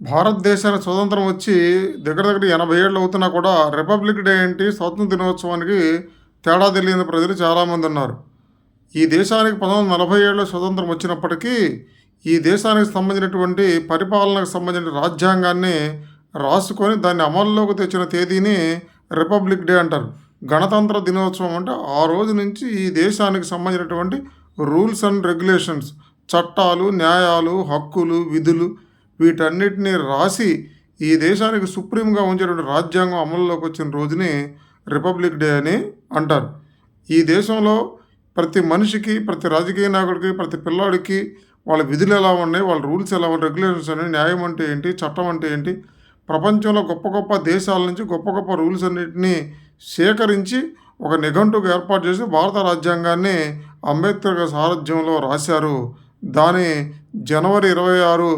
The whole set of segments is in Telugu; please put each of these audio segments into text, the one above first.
భారతదేశానికి స్వతంత్రం వచ్చి దగ్గర దగ్గర 80 ఏళ్ళు అవుతున్నా కూడా రిపబ్లిక్ డే ఏంటి, స్వాతంత్ర దినోత్సవానికి తేడా తెలియని ప్రజలు చాలామంది ఉన్నారు. ఈ దేశానికి 1947లో స్వతంత్రం వచ్చినప్పటికీ ఈ దేశానికి సంబంధించినటువంటి పరిపాలనకు సంబంధించిన రాజ్యాంగాన్ని రాసుకొని దాన్ని అమల్లోకి తెచ్చిన తేదీని రిపబ్లిక్ డే అంటారు. గణతంత్ర దినోత్సవం అంటే ఆ రోజు నుంచి ఈ దేశానికి సంబంధించినటువంటి రూల్స్ అండ్ రెగ్యులేషన్స్, చట్టాలు, న్యాయాలు, హక్కులు, విధులు వీటన్నిటిని రాసి ఈ దేశానికి సుప్రీంగా ఉంచేటువంటి రాజ్యాంగం అమల్లోకి వచ్చిన రోజుని రిపబ్లిక్ డే అని అంటారు. ఈ దేశంలో ప్రతి మనిషికి, ప్రతి రాజకీయ నాయకుడికి, ప్రతి పిల్లాడికి వాళ్ళ విధులు ఎలా ఉన్నాయి, వాళ్ళ రూల్స్ ఎలా ఉన్నాయి, రెగ్యులేషన్స్ అనేవి, న్యాయం అంటే ఏంటి, చట్టం అంటే ఏంటి, ప్రపంచంలో గొప్ప గొప్ప దేశాల నుంచి గొప్ప గొప్ప రూల్స్ అన్నింటినీ సేకరించి ఒక నిఘంటువుగా ఏర్పాటు చేసి భారత రాజ్యాంగాన్ని అంబేద్కర్ గారి సారథ్యంలో రాశారు. దాని జనవరి 26,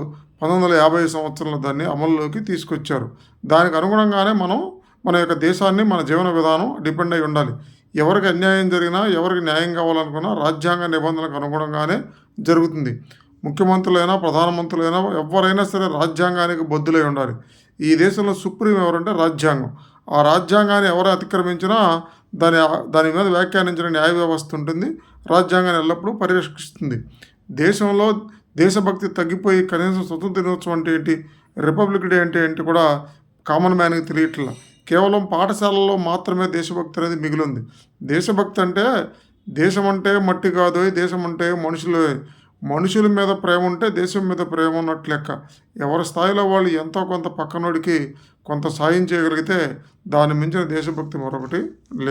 1950 సంవత్సరంలో దాన్ని అమల్లోకి తీసుకొచ్చారు. దానికి అనుగుణంగానే మనం మన యొక్క దేశాన్ని, మన జీవన విధానం డిపెండ్ అయి ఉండాలి. ఎవరికి అన్యాయం జరిగినా, ఎవరికి న్యాయం కావాలనుకున్నా రాజ్యాంగ నిబంధనలకు అనుగుణంగానే జరుగుతుంది. ముఖ్యమంత్రులైనా, ప్రధానమంత్రులైనా ఎవరైనా సరే రాజ్యాంగానికి బద్దులై ఉండాలి. ఈ దేశంలో సుప్రీం ఎవరంటే రాజ్యాంగం. ఆ రాజ్యాంగాన్ని ఎవరు అతిక్రమించినా దాని దాని మీద వ్యాఖ్యానించిన న్యాయ వ్యవస్థ ఉంటుంది. రాజ్యాంగాన్ని ఎల్లప్పుడూ పరిరక్షిస్తుంది. దేశంలో దేశభక్తి తగ్గిపోయి కనీసం స్వతంత్ర దినోత్సవం అంటే ఏంటి, రిపబ్లిక్ డే అంటే ఏంటి కూడా కామన్ మ్యాన్కి తెలియట్లా. కేవలం పాఠశాలల్లో మాత్రమే దేశభక్తి అనేది మిగిలింది. దేశభక్తి అంటే దేశం అంటే మట్టి కాదు, దేశం అంటే మనుషులే. మనుషుల మీద ప్రేమ ఉంటే దేశం మీద ప్రేమ ఉన్నట్లు లెక్క. ఎవరి స్థాయిలో వాళ్ళు ఎంతో కొంత పక్కనోడికి కొంత సాయం చేయగలిగితే దాన్ని మించిన దేశభక్తి మరొకటి లేదు.